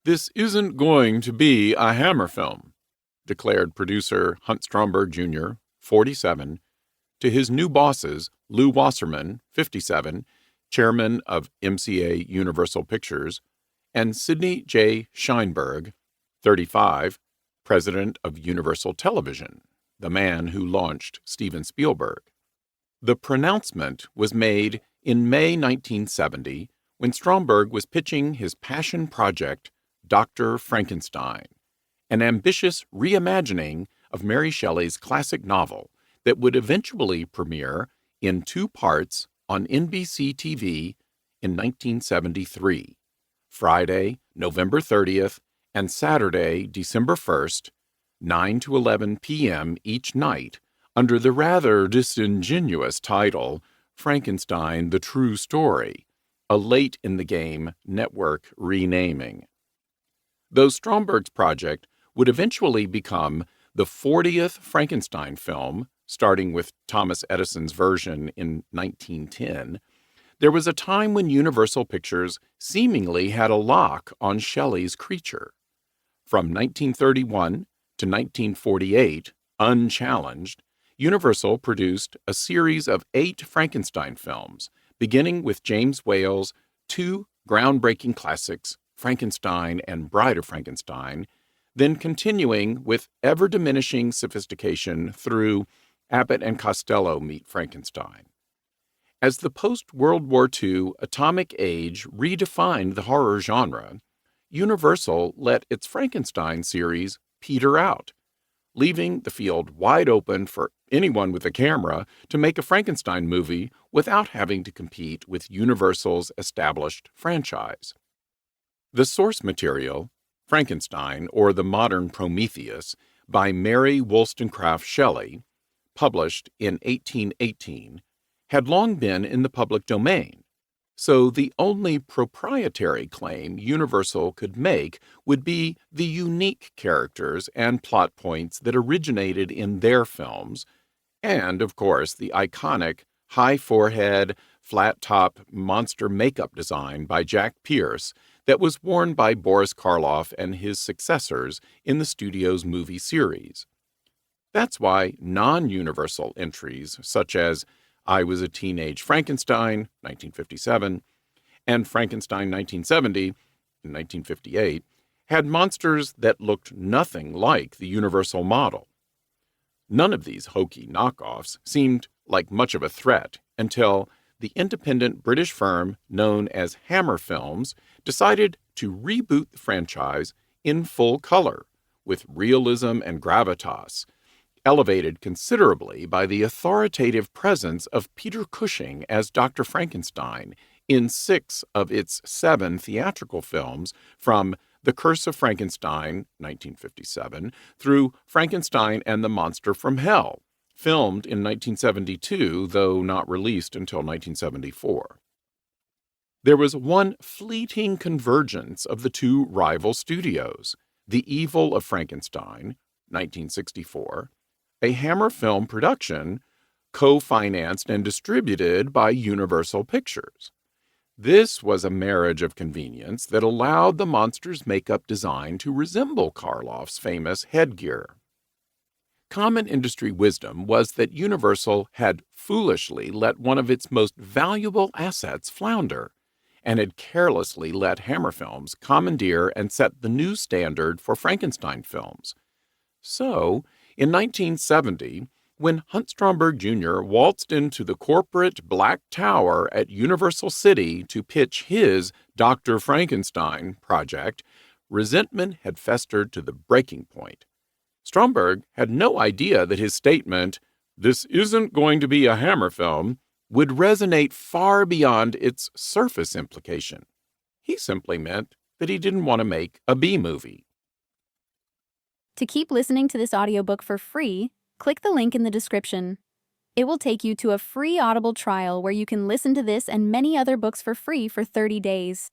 "This isn't going to be a Hammer film," declared producer Hunt Stromberg Jr., 47, to his new bosses, Lou Wasserman, 57, chairman of MCA Universal Pictures, and Sidney J. Sheinberg, 35, president of Universal Television, the man who launched Steven Spielberg. The pronouncement was made in May 1970 when Stromberg was pitching his passion project, Dr. Frankenstein, an ambitious reimagining of Mary Shelley's classic novel that would eventually premiere in 2 parts on NBC TV in 1973, Friday, November 30th, and Saturday, December 1st, 9 to 11 p.m. each night, under the rather disingenuous title Frankenstein: The True Story, a late-in-the-game network renaming. Though Stromberg's project would eventually become the 40th Frankenstein film, starting with Thomas Edison's version in 1910, there was a time when Universal Pictures seemingly had a lock on Shelley's creature. From 1931 to 1948, unchallenged, Universal produced a series of 8 Frankenstein films, beginning with James Whale's 2 groundbreaking classics, Frankenstein and Bride of Frankenstein, then continuing with ever-diminishing sophistication through Abbott and Costello Meet Frankenstein. As the post-World War II atomic age redefined the horror genre, Universal let its Frankenstein series peter out, leaving the field wide open for anyone with a camera to make a Frankenstein movie without having to compete with Universal's established franchise. The source material, Frankenstein or the Modern Prometheus, by Mary Wollstonecraft Shelley, published in 1818, had long been in the public domain, so the only proprietary claim Universal could make would be the unique characters and plot points that originated in their films, and, of course, the iconic high-forehead, flat-top monster makeup design by Jack Pierce that was worn by Boris Karloff and his successors in the studio's movie series. That's why non-Universal entries such as I Was a Teenage Frankenstein, 1957, and Frankenstein 1970, in 1958, had monsters that looked nothing like the Universal model. None of these hokey knockoffs seemed like much of a threat until the independent British firm known as Hammer Films decided to reboot the franchise in full color, with realism and gravitas, elevated considerably by the authoritative presence of Peter Cushing as Dr. Frankenstein in 6 of its 7 theatrical films from The Curse of Frankenstein, 1957, through Frankenstein and the Monster from Hell, filmed in 1972, though not released until 1974. There was one fleeting convergence of the 2 rival studios, The Evil of Frankenstein, 1964, a Hammer film production co-financed and distributed by Universal Pictures. This was a marriage of convenience that allowed the monster's makeup design to resemble Karloff's famous headgear. Common industry wisdom was that Universal had foolishly let one of its most valuable assets flounder, and had carelessly let Hammer Films commandeer and set the new standard for Frankenstein films. So, in 1970, when Hunt Stromberg Jr. waltzed into the corporate Black Tower at Universal City to pitch his Dr. Frankenstein project, resentment had festered to the breaking point. Stromberg had no idea that his statement, "This isn't going to be a Hammer film," would resonate far beyond its surface implication. He simply meant that he didn't want to make a B-movie. To keep listening to this audiobook for free, click the link in the description. It will take you to a free Audible trial where you can listen to this and many other books for free for 30 days.